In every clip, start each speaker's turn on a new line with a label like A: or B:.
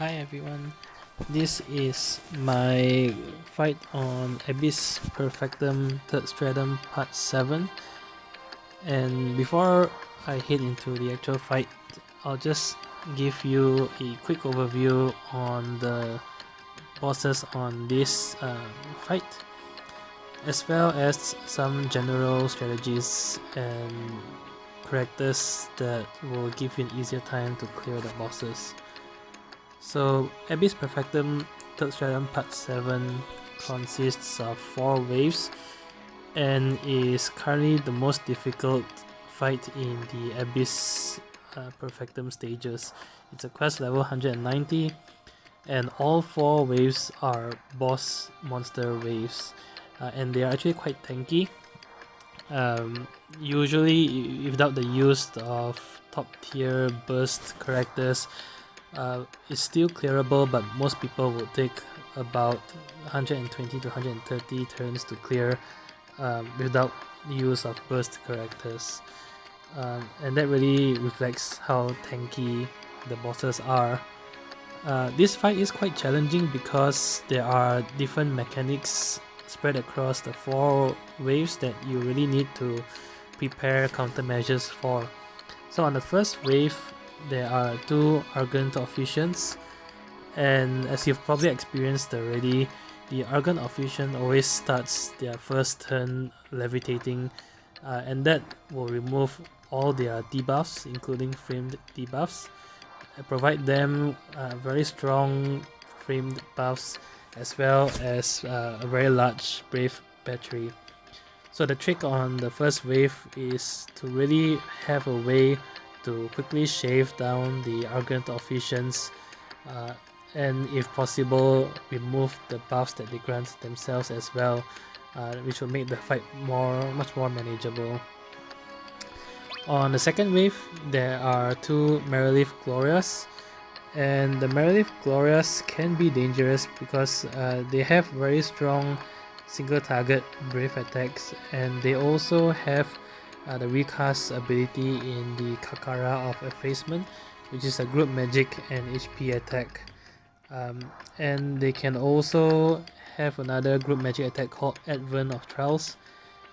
A: Hi everyone, this is my fight on Abyss Perfectum 3rd Stratum Part 7, and before I head into the actual fight, I'll just give you a quick overview on the bosses on this fight, as well as some general strategies and characters that will give you an easier time to clear the bosses. So Abyss Perfectum 3rd Stratum Part 7 consists of 4 waves and is currently the most difficult fight in the Abyss Perfectum stages. It's a quest level 190 and all 4 waves are boss monster waves, and they are actually quite tanky. Usually without the use of top tier burst characters, it's still clearable, but most people would take about 120 to 130 turns to clear without the use of burst characters, and that really reflects how tanky the bosses are. This fight is quite challenging because there are different mechanics spread across the 4 waves that you really need to prepare countermeasures for. So on the first wave, there are 2 Argent Officiants, and as you've probably experienced already, the Argent Officiant always starts their first turn levitating, and that will remove all their debuffs, including framed debuffs, and provide them very strong framed buffs as well as a very large Brave battery. So the trick on the first wave is to really have a way to quickly shave down the Argent Officiants, and if possible remove the buffs that they grant themselves as well, which will make the fight much more manageable. On the second wave, there are 2 Marilith Glorias, and the Marilith Glorias can be dangerous because they have very strong single target brave attacks, and they also have the recast ability in the Kakara of Effacement, which is a group magic and HP attack, and they can also have another group magic attack called Advent of Trials,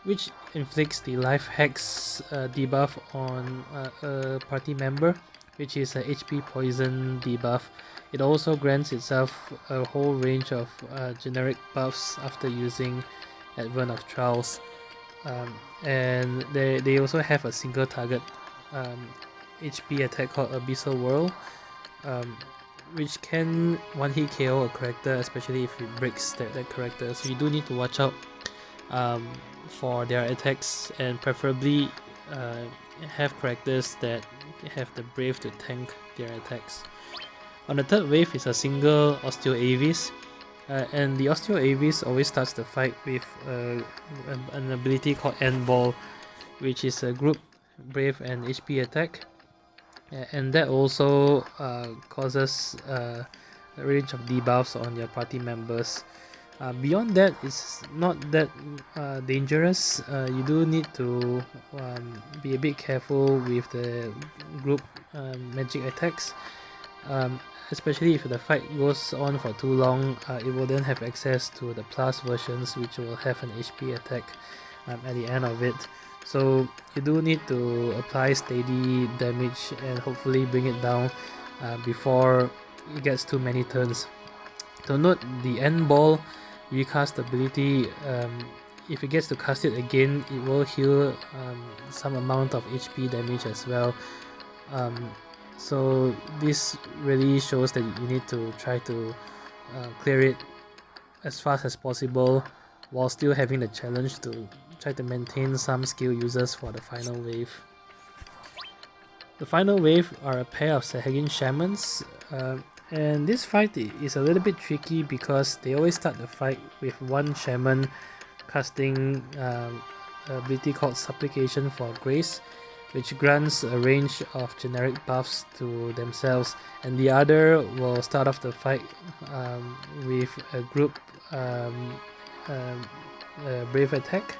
A: which inflicts the life hacks debuff on a party member, which is a HP poison debuff. It also grants itself a whole range of generic buffs after using Advent of Trials, and they also have a single target HP attack called Abyssal Whirl, which can one-hit KO a character, especially if it breaks that character. So you do need to watch out for their attacks, and preferably have characters that have the brave to tank their attacks. On the third wave is a single Osteoavis, and the Osteoavis always starts the fight with an ability called End Ball, which is a group brave and HP attack, and that also causes a range of debuffs on your party members. Beyond that, it's not that dangerous. You do need to be a bit careful with the group magic attacks, especially if the fight goes on for too long. It will then have access to the plus versions, which will have an HP attack at the end of it. So you do need to apply steady damage and hopefully bring it down before it gets too many turns. To note, the End Ball recast ability, if it gets to cast it again, it will heal some amount of HP damage as well. So this really shows that you need to try to clear it as fast as possible while still having the challenge to try to maintain some skill users for the final wave. The final wave are a pair of Sahagin Shamans, and this fight is a little bit tricky because they always start the fight with one Shaman casting an ability called Supplication for Grace, which grants a range of generic buffs to themselves, and the other will start off the fight with a group brave attack,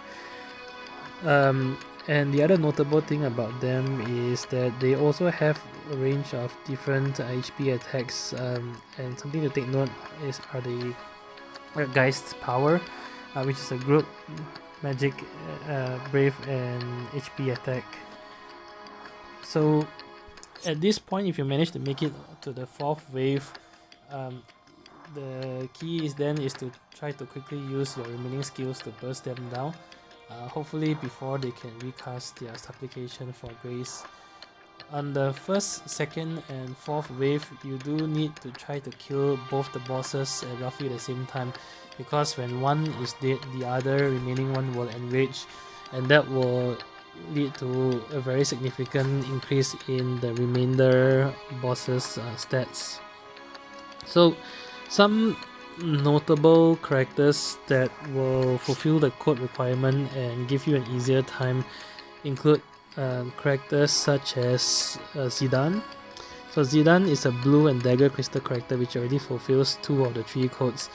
A: And the other notable thing about them is that they also have a range of different HP attacks, and something to take note are the Geist's power, which is a group magic, brave, and HP attack. So at this point, if you manage to make it to the 4th wave, the key is to try to quickly use your remaining skills to burst them down, hopefully before they can recast their supplication for grace. On the 1st, 2nd, and 4th wave, you do need to try to kill both the bosses at roughly the same time, because when one is dead, the other remaining one will enrage, and that will lead to a very significant increase in the remainder bosses' stats. So some notable characters that will fulfill the code requirement and give you an easier time include characters such as Zidane. So Zidane is a blue and dagger crystal character which already fulfills 2 of the 3 codes,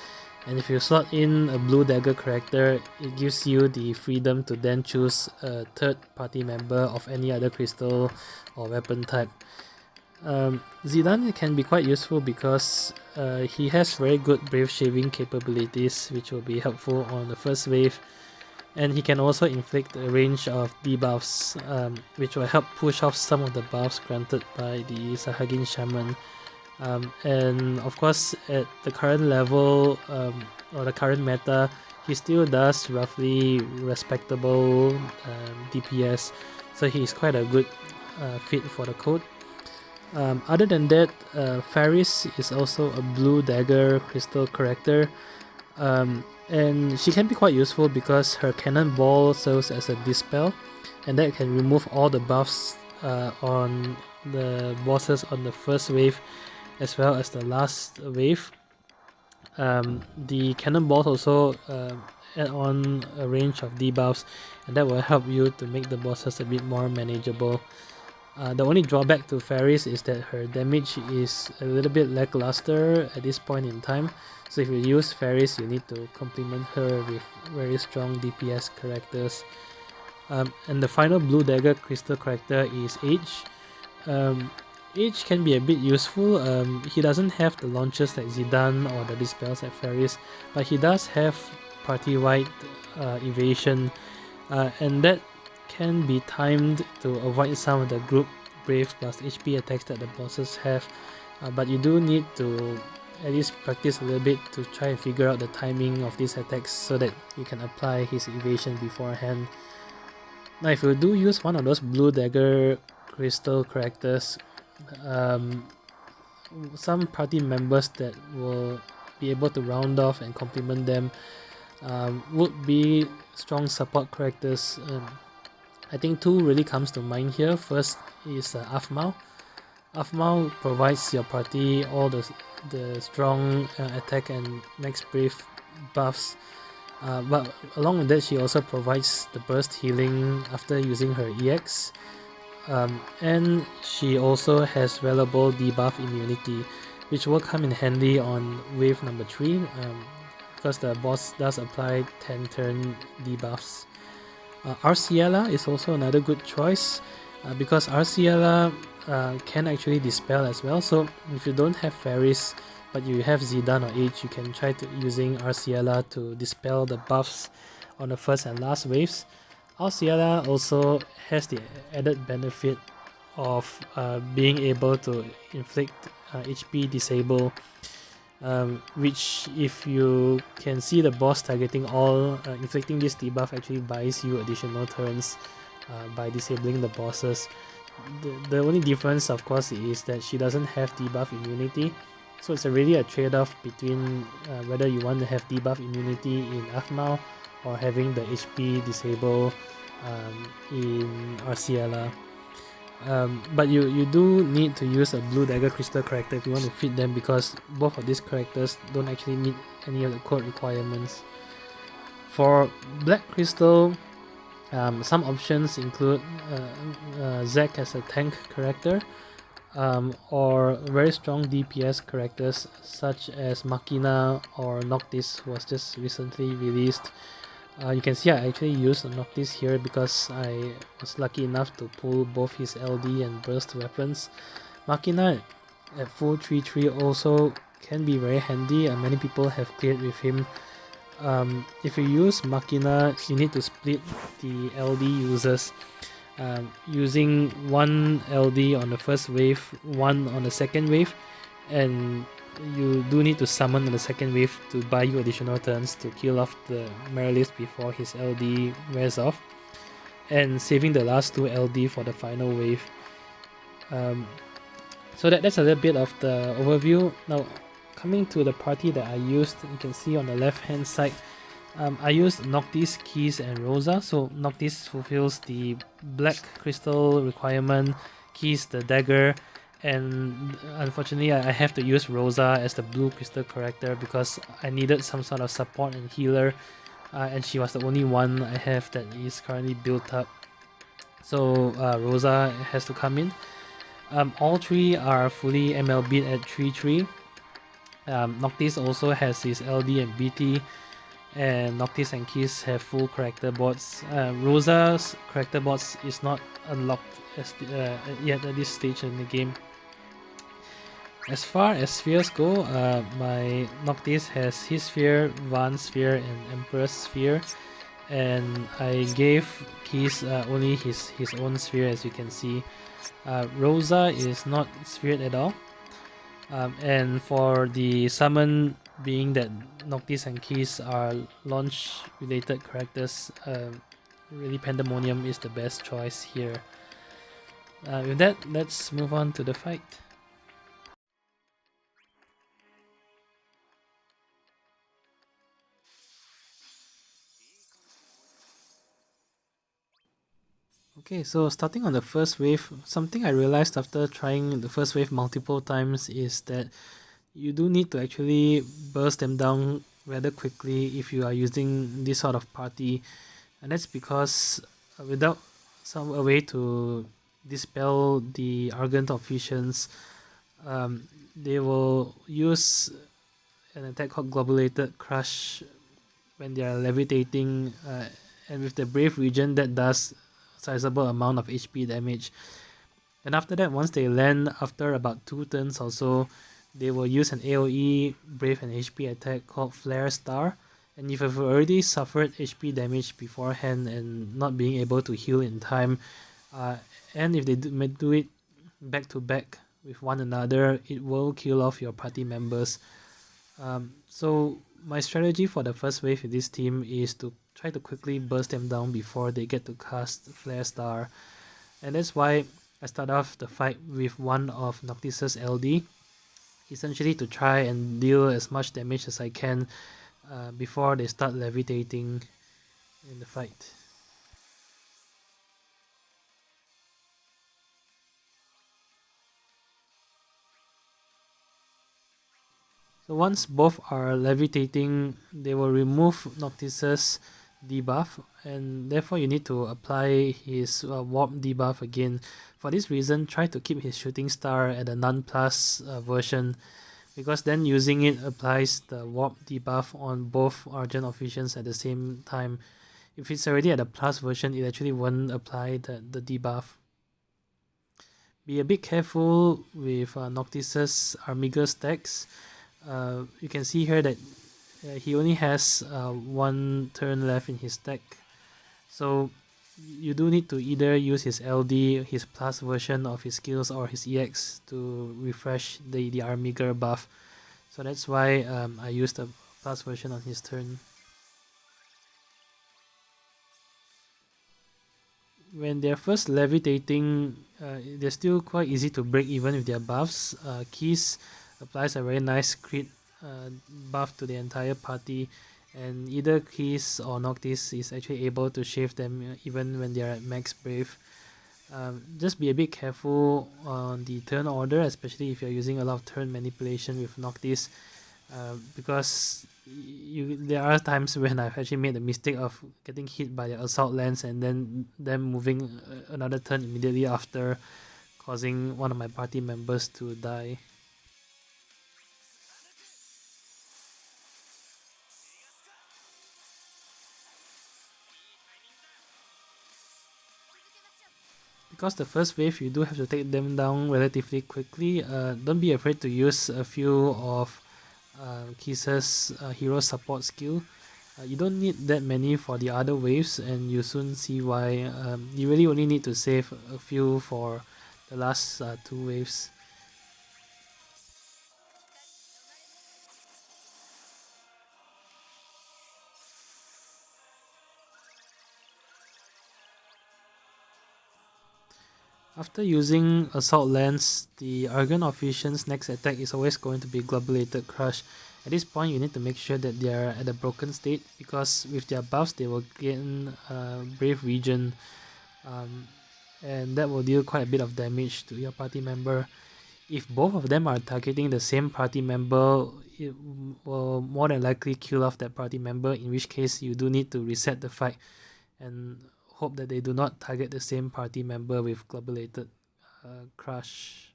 A: and if you slot in a blue dagger character, it gives you the freedom to then choose a 3rd party member of any other crystal or weapon type. Zidane can be quite useful because he has very good brave shaving capabilities, which will be helpful on the 1st wave, and he can also inflict a range of debuffs, which will help push off some of the buffs granted by the Sahagin Shaman. And of course, at the current level, or the current meta, he still does roughly respectable DPS, so he's quite a good fit for the code. Other than that, Faris is also a blue dagger crystal character, and she can be quite useful because her cannonball serves as a dispel, and that can remove all the buffs on the bosses on the 1st wave as well as the last wave. The cannonballs also add on a range of debuffs, and that will help you to make the bosses a bit more manageable. The only drawback to Faris is that her damage is a little bit lackluster at this point in time, so if you use Faris, you need to complement her with very strong DPS characters. And the final blue dagger crystal character is H. H can be a bit useful. He doesn't have the launches like Zidane or the dispels like Faris, but he does have party-wide evasion, and that can be timed to avoid some of the group brave plus HP attacks that the bosses have, but you do need to at least practice a little bit to try and figure out the timing of these attacks so that you can apply his evasion beforehand. Now if you do use one of those blue dagger crystal characters, some party members that will be able to round off and complement them would be strong support characters. I think 2 really comes to mind here. First is Afmao. Afmao provides your party all the strong attack and max brave buffs, but along with that she also provides the burst healing after using her EX, and she also has valuable debuff immunity, which will come in handy on wave number 3, because the boss does apply 10 turn debuffs. Arciela is also another good choice, because Arciela can actually dispel as well. So if you don't have Faris but you have Zidane or H, you can try using Arciela to dispel the buffs on the 1st and last waves. Arciela also has the added benefit of being able to inflict HP disable, which if you can see the boss targeting all, inflicting this debuff actually buys you additional turns by disabling the bosses. The only difference of course is that she doesn't have debuff immunity, so it's really a trade-off between whether you want to have debuff immunity in Afmao or having the HP disable in Arciela. But you do need to use a blue dagger crystal character if you want to fit them, because both of these characters don't actually meet any of the code requirements. For black crystal, some options include Zack as a tank character, or very strong DPS characters such as Machina or Noctis, who was just recently released. You can see I actually used Noctis here because I was lucky enough to pull both his LD and burst weapons. Machina at full 3-3 also can be very handy, and many people have cleared with him. If you use Machina, you need to split the LD users, using one LD on the first wave, one on the second wave, and you do need to summon on the second wave to buy you additional turns to kill off the Marilith before his LD wears off, and saving the last two LD for the final wave. So that's a little bit of the overview. Now, coming to the party that I used, you can see on the left hand side, I used Noctis, Keiss, and Rosa. So Noctis fulfills the black crystal requirement, Keiss the dagger, and unfortunately I have to use Rosa as the blue crystal character because I needed some sort of support and healer, and she was the only one I have that is currently built up. So Rosa has to come in. All three are fully MLB'd at 3-3. Noctis also has his LD and BT, and Noctis and Keiss have full character boards. Rosa's character boards is not unlocked yet at this stage in the game. As far as spheres go, my Noctis has his sphere, Van's sphere, and Emperor's sphere, and I gave Keiss only his own sphere, as you can see. Rosa is not sphered at all, and for the summon, being that Noctis and Keiss are launch related characters, really Pandemonium is the best choice here. With that, let's move on to the fight. Okay, so starting on the first wave, something I realized after trying the first wave multiple times is that you do need to actually burst them down rather quickly if you are using this sort of party, and that's because without a way to dispel the Argent Officiants, they will use an attack called Globulated Crush when they are levitating, and with the Brave Regen that does sizable amount of HP damage. And after that, once they land after about 2 turns or so, they will use an AoE Brave and HP attack called Flare Star. And if you've already suffered HP damage beforehand and not being able to heal in time, and if they do it back to back with one another, it will kill off your party members. So my strategy for the first wave with this team is to try to quickly burst them down before they get to cast Flare Star. And that's why I start off the fight with one of Noctis's LD, essentially to try and deal as much damage as I can before they start levitating in the fight. So once both are levitating, they will remove Noctis's debuff, and therefore you need to apply his warp debuff again. For this reason, try to keep his shooting star at a non-plus version, because then using it applies the warp debuff on both Argent Officiants at the same time. If it's already at a plus version, it actually won't apply the debuff. Be a bit careful with Noctis's Armiger stacks. You can see here that he only has 1 turn left in his deck, so you do need to either use his LD, his plus version of his skills, or his EX to refresh the Armiger buff. So that's why I used the plus version on his turn. When they're first levitating, they're still quite easy to break even with their buffs. Keiss applies a very nice crit buff to the entire party, and either Keiss or Noctis is actually able to shave them even when they are at max brave. Just be a bit careful on the turn order, especially if you're using a lot of turn manipulation with Noctis, because there are times when I've actually made the mistake of getting hit by the assault lance and then them moving another turn immediately after, causing one of my party members to die. because the first wave you do have to take them down relatively quickly, don't be afraid to use a few of Keiss's hero support skill. You don't need that many for the other waves, and you soon see why. You really only need to save a few for the last two waves. After using Assault Lance, the Argent Officiant's next attack is always going to be Globulated Crush. At this point, you need to make sure that they are at a broken state, because with their buffs, they will gain Brave Regen, and that will deal quite a bit of damage to your party member. If both of them are targeting the same party member, it will more than likely kill off that party member, in which case you do need to reset the fight and hope that they do not target the same party member with Globulated Crush.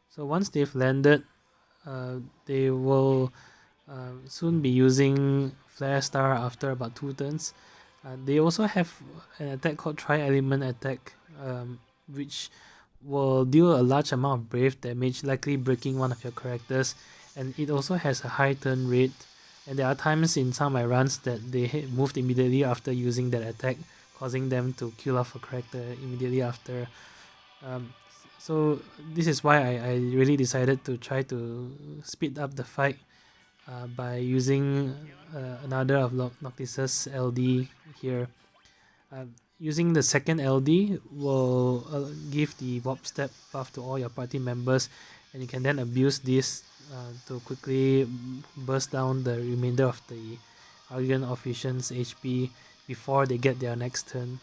A: So once they've landed, they will soon be using Flare Star after about 2 turns. They also have an attack called Tri-Element Attack, which will deal a large amount of brave damage, likely breaking one of your characters, and it also has a high turn rate. And there are times in some of my runs that they moved immediately after using that attack, causing them to kill off a character immediately after. Um, so this is why I really decided to try to speed up the fight by using another of Noctis's LD here. Using the second LD will give the Warp Step buff to all your party members, and you can then abuse this to quickly burst down the remainder of the Argent Officiant's HP before they get their next turn.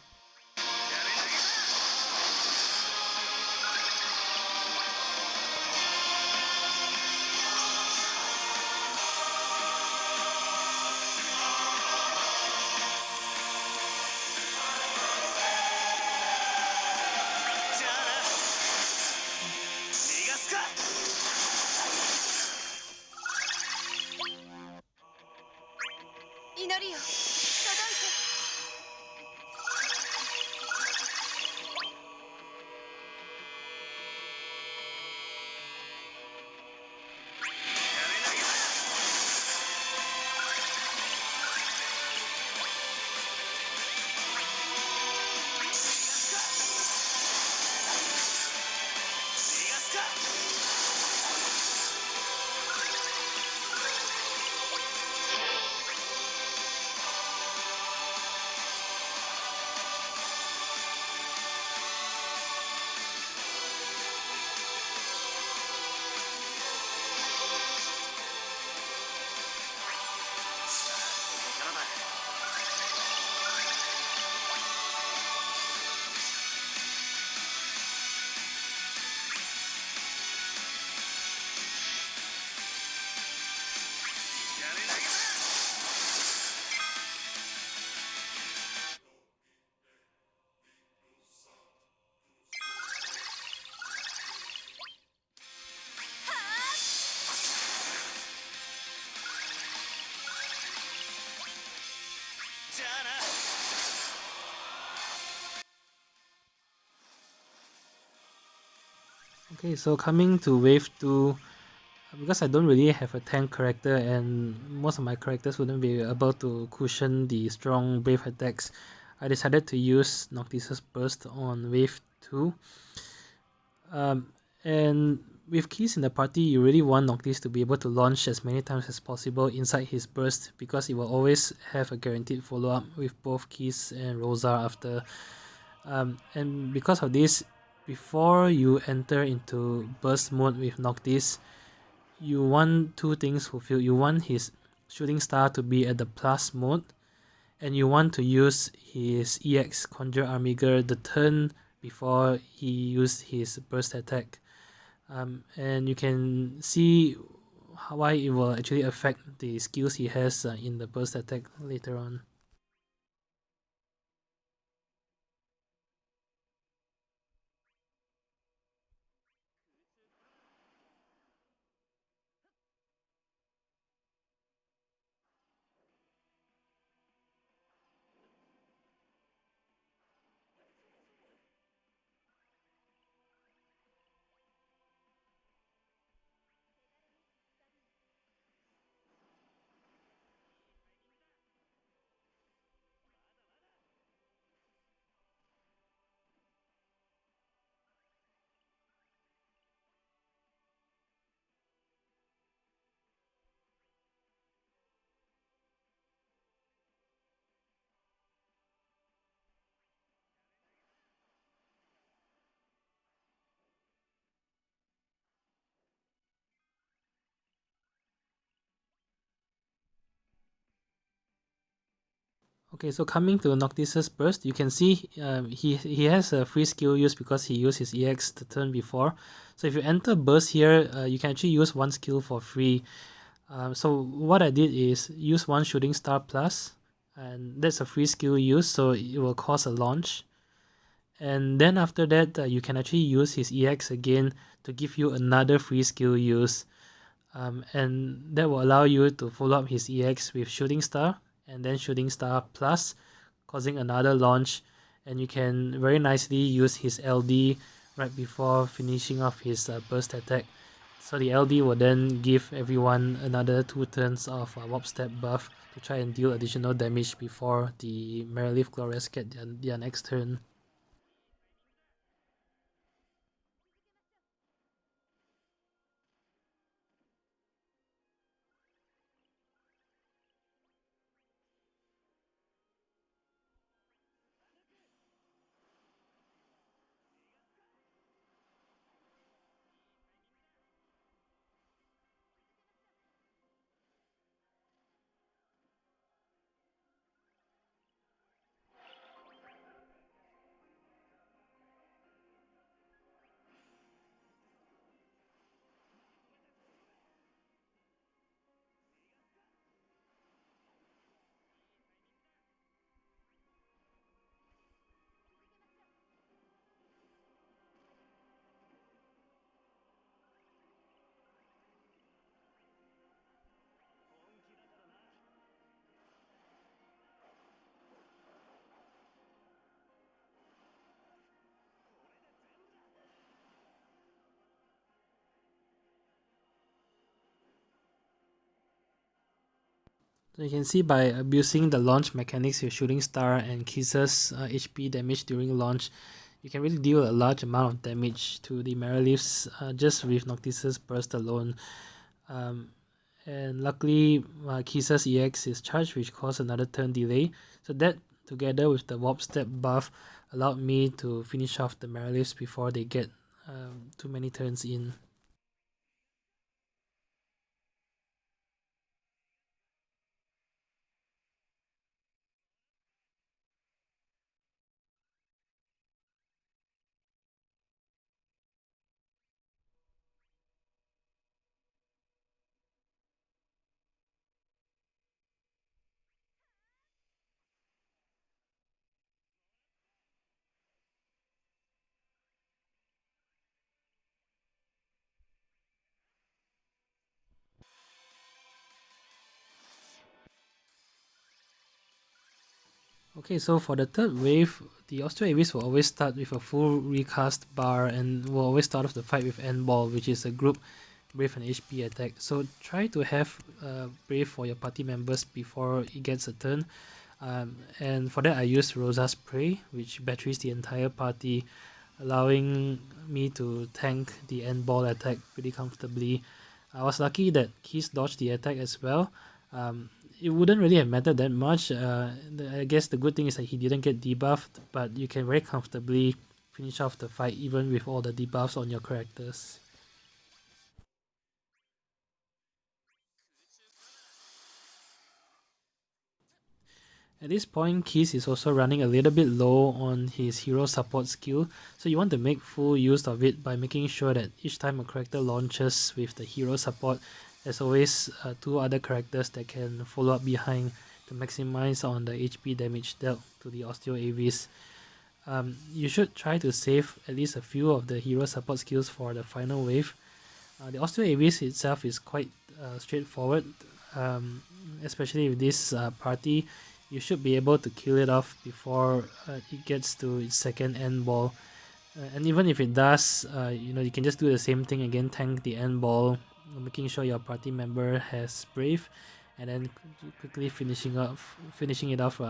A: Okay, so coming to wave 2, because I don't really have a tank character and most of my characters wouldn't be able to cushion the strong brave attacks, I decided to use Noctis's Burst on wave 2. And with Keiss in the party, you really want Noctis to be able to launch as many times as possible inside his burst, because it will always have a guaranteed follow-up with both Keiss and Rosa after. And because of this, before you enter into burst mode with Noctis, you want two things fulfilled. You want his shooting star to be at the plus mode, and you want to use his EX Conjure Armiger the turn before he used his burst attack. And you can see why it will actually affect the skills he has in the burst attack later on. Okay, so coming to Noctis's burst, you can see he has a free skill use because he used his EX the turn before. So if you enter burst here, you can actually use one skill for free. So what I did is use one shooting star plus, and that's a free skill use, so it will cost a launch. And then after that, you can actually use his EX again to give you another free skill use. And that will allow you to follow up his EX with Shooting Star and then Shooting Star Plus, causing another launch. And you can very nicely use his LD right before finishing off his burst attack. So the LD will then give everyone another 2 turns of Warp Step buff to try and deal additional damage before the Marilith Gloria get their next turn. So you can see by abusing the launch mechanics with Shooting Star and Keiss's HP damage during launch, you can really deal a large amount of damage to the Mariliths just with Noctis's burst alone. Um, and luckily, Keiss's EX is charged, which caused another turn delay. So that, together with the Warp Step buff, allowed me to finish off the Mariliths before they get too many turns in. Okay, so for the third wave, the Osteoavis will always start with a full recast bar and will always start off the fight with End Ball, which is a group Brave and HP attack. So try to have Brave for your party members before it gets a turn. And for that I used Rosa's Prey, which batteries the entire party, allowing me to tank the End Ball attack pretty comfortably. I was lucky that Keiss dodged the attack as well. It wouldn't really have mattered that much. I guess the good thing is that he didn't get debuffed, but you can very comfortably finish off the fight even with all the debuffs on your characters. At this point, Keiss is also running a little bit low on his hero support skill, so you want to make full use of it by making sure that each time a character launches with the hero support, there's always 2 other characters that can follow up behind to maximize on the HP damage dealt to the Osteoavis. You should try to save at least a few of the hero support skills for the final wave. The Osteoavis itself is quite straightforward, especially with this party. You should be able to kill it off before it gets to its second end ball. And even if it does, you can just do the same thing again, tank the end ball, making sure your party member has Brave, and then quickly finishing it off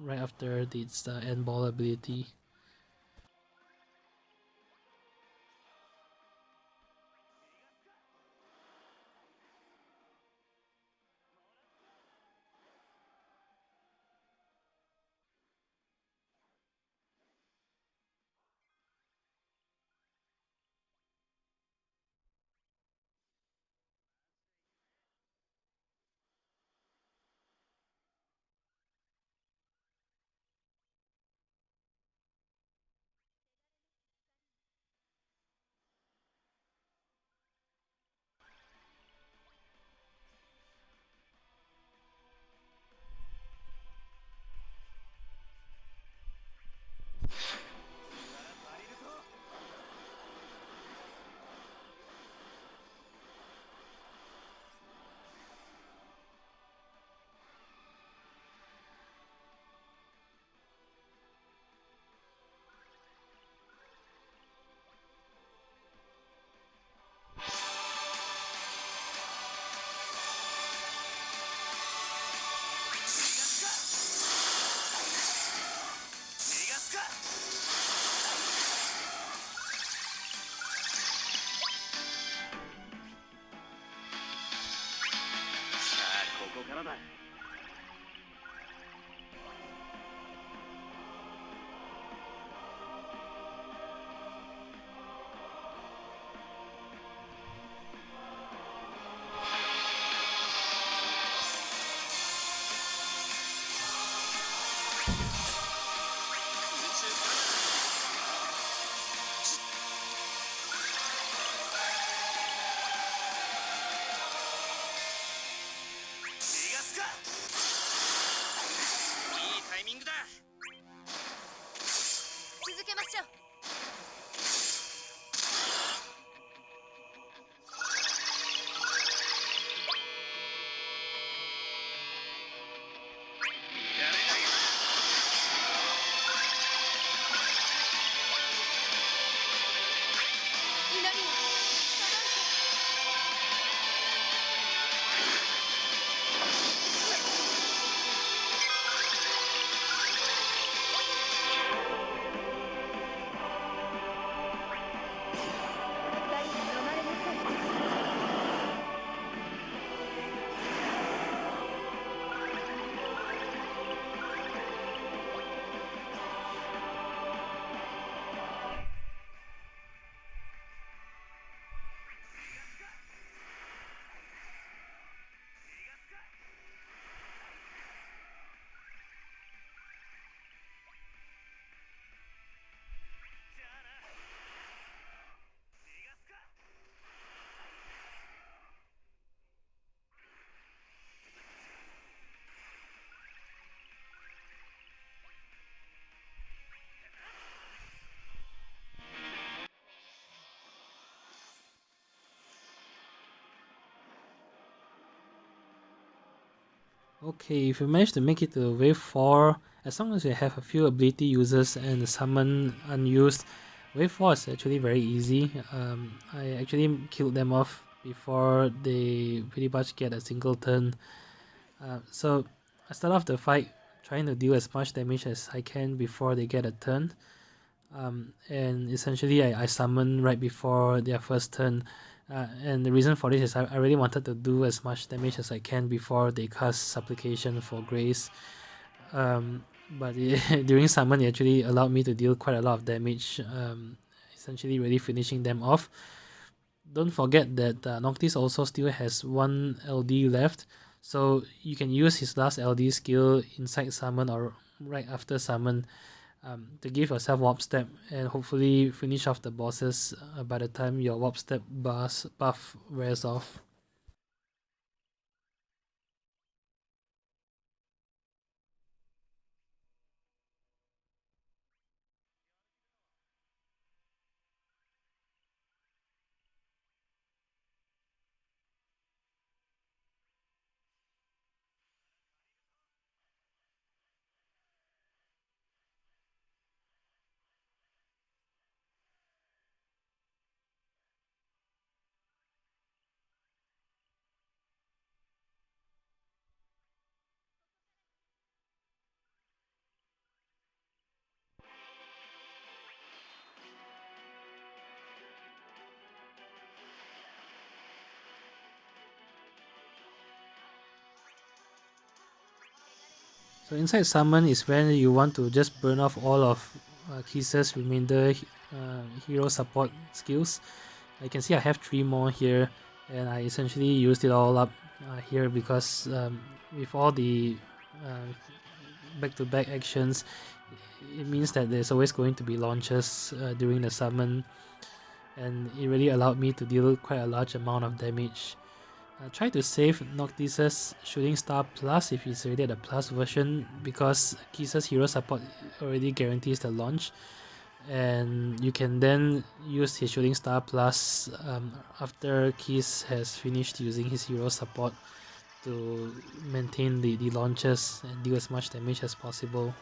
A: right after its end ball ability. Okay, if you manage to make it to wave 4, as long as you have a few ability users and the summon unused, wave 4 is actually very easy. I actually killed them off before they pretty much get a single turn. So I start off the fight trying to deal as much damage as I can before they get a turn. And essentially I summon right before their first turn. And the reason for this is I really wanted to do as much damage as I can before they cast Supplication for Grace. But during summon it actually allowed me to deal quite a lot of damage, essentially really finishing them off. Don't forget that Noctis also still has one LD left, so you can use his last LD skill inside summon or right after summon, to give yourself warp step and hopefully finish off the bosses by the time your warp step buff wears off. So inside summon is when you want to just burn off all of Keiss's remainder hero support skills. You can see I have 3 more here, and I essentially used it all up here because with all the back-to-back actions, it means that there's always going to be launches during the summon, and it really allowed me to deal quite a large amount of damage. Try to save Noctis's Shooting Star Plus if he's already at the Plus version, because Keiss's hero support already guarantees the launch, and you can then use his Shooting Star Plus after Keiss has finished using his hero support to maintain the launches and deal as much damage as possible.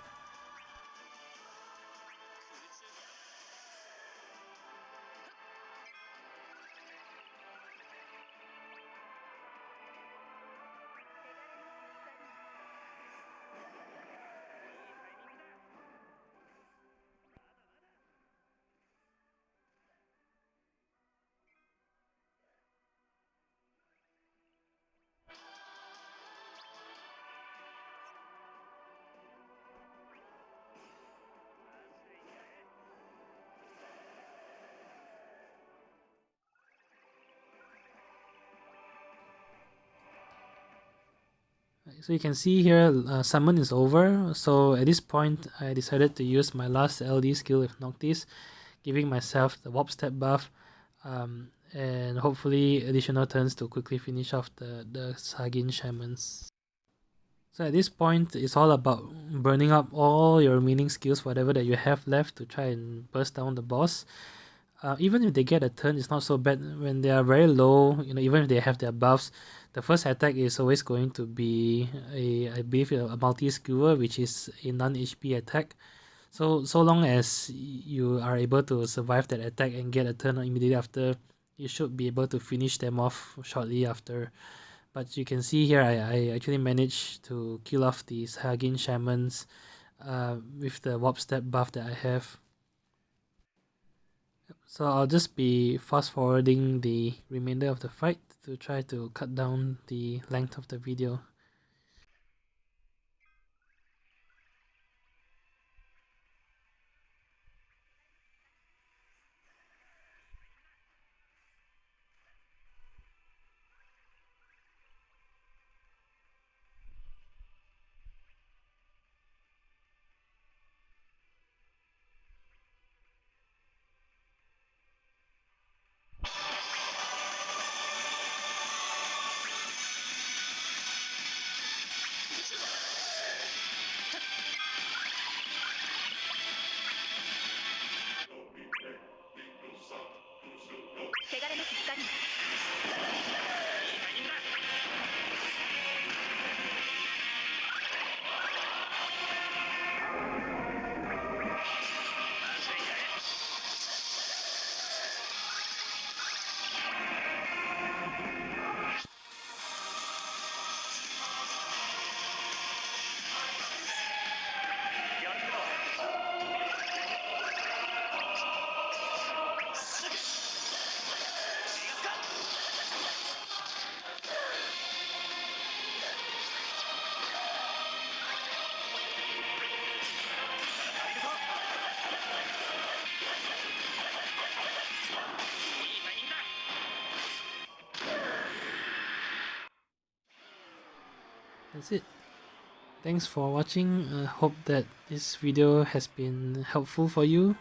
A: So you can see here summon is over, so at this point I decided to use my last LD skill with Noctis, giving myself the warp step buff, and hopefully additional turns to quickly finish off the Sahagin Shamans. So at this point it's all about burning up all your remaining skills, whatever that you have left, to try and burst down the boss. Even if they get a turn, it's not so bad. When they are very low, even if they have their buffs, the first attack is always going to be I believe a multi-skewer, which is a non-HP attack. So long as you are able to survive that attack and get a turn immediately after, you should be able to finish them off shortly after. But you can see here, I actually managed to kill off the Sahagin Shamans with the warp step buff that I have. So I'll just be fast forwarding the remainder of the fight to try to cut down the length of the video. That's it. Thanks for watching. I hope that this video has been helpful for you.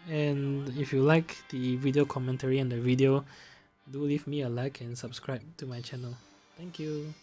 A: And if you like the video commentary and the video, do leave me a like and subscribe to my channel. Thank you.